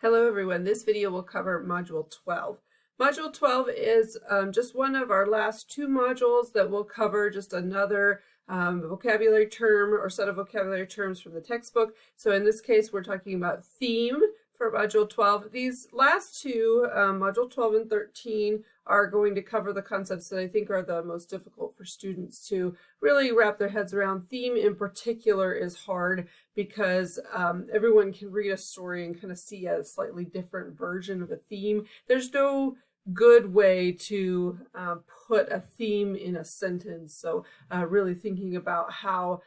Hello everyone, this video will cover Module 12. Module 12 is just one of our last two modules that will cover just another vocabulary term or set of vocabulary terms from the textbook. So in this case, we're talking about theme for Module 12. These last two, Module 12 and 13, are going to cover the concepts that I think are the most difficult for students to really wrap their heads around. Theme in particular is hard because everyone can read a story and kind of see a slightly different version of a theme. There's no good way to put a theme in a sentence. So really thinking about how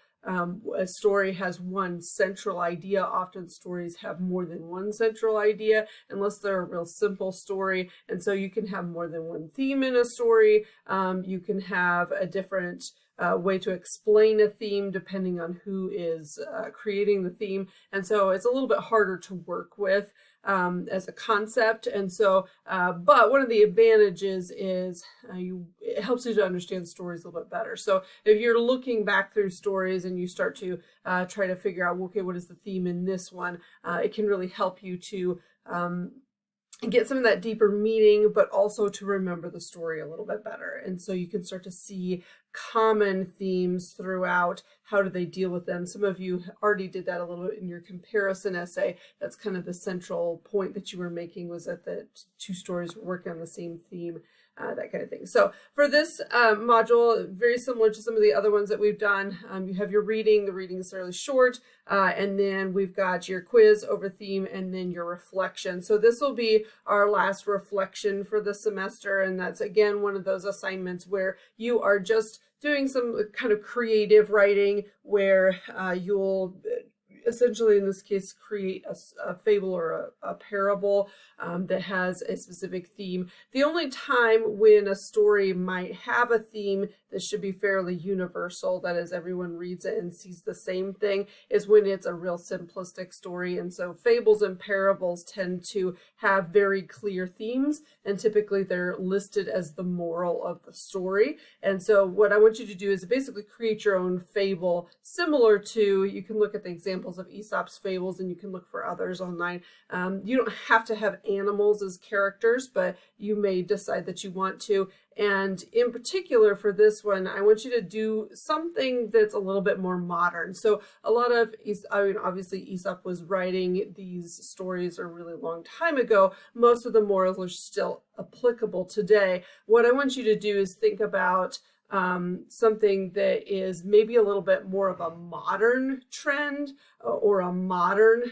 a story has one central idea. Often stories have more than one central idea unless they're a real simple story. And so you can have more than one theme in a story. You can have a different way to explain a theme depending on who is creating the theme. And so it's a little bit harder to work with as a concept. And so, but one of the advantages is it helps you to understand stories a little bit better. So if you're looking back through stories and you start to try to figure out, okay, what is the theme in this one? It can really help you to get some of that deeper meaning, but also to remember the story a little bit better. And so you can start to see common themes throughout. How do they deal with them? Some of you already did that a little bit in your comparison essay. That's kind of the central point that you were making, was that the two stories were working on the same theme. That kind of thing. So for this module, very similar to some of the other ones that we've done, you have your reading. The reading is fairly short, and then we've got your quiz over theme and then your reflection. So this will be our last reflection for the semester, and that's again one of those assignments where you are just doing some kind of creative writing where you'll essentially, in this case, create a fable or a parable that has a specific theme. The only time when a story might have a theme that should be fairly universal, that is, everyone reads it and sees the same thing, is when it's a real simplistic story. And so fables and parables tend to have very clear themes, and typically they're listed as the moral of the story. And so what I want you to do is basically create your own fable, similar to, you can look at the examples of Aesop's fables and you can look for others online. You don't have to have animals as characters, but you may decide that you want to. And in particular for this one, I want you to do something that's a little bit more modern. So a lot of, obviously Aesop was writing these stories a really long time ago. Most of the morals are still applicable today. What I want you to do is think about something that is maybe a little bit more of a modern trend or a modern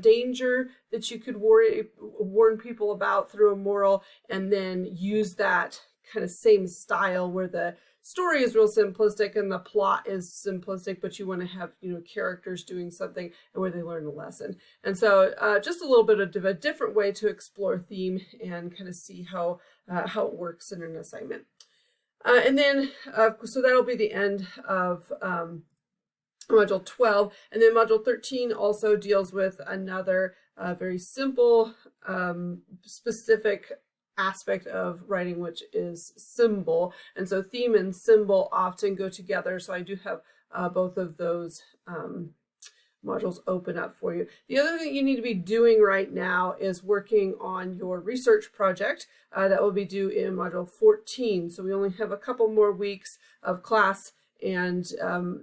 danger that you could warn people about through a moral, and then use that kind of same style where the story is real simplistic and the plot is simplistic, but you want to have, characters doing something and where they learn a lesson. And so just a little bit of a different way to explore theme and kind of see how it works in an assignment. And then, so that'll be the end of Module 12. And then Module 13 also deals with another very simple, specific aspect of writing, which is symbol. And so theme and symbol often go together. So I do have both of those modules open up for you. The other thing you need to be doing right now is working on your research project that will be due in Module 14. So we only have a couple more weeks of class, and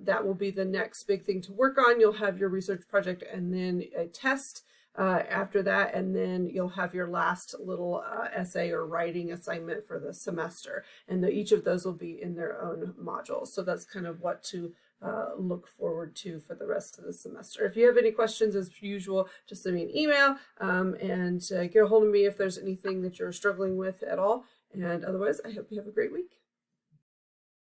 that will be the next big thing to work on. You'll have your research project and then a test after that, and then you'll have your last little essay or writing assignment for the semester, and each of those will be in their own modules. So that's kind of what to look forward to for the rest of the semester. If you have any questions, as usual, just send me an email and get a hold of me if there's anything that you're struggling with at all. And otherwise, I hope you have a great week.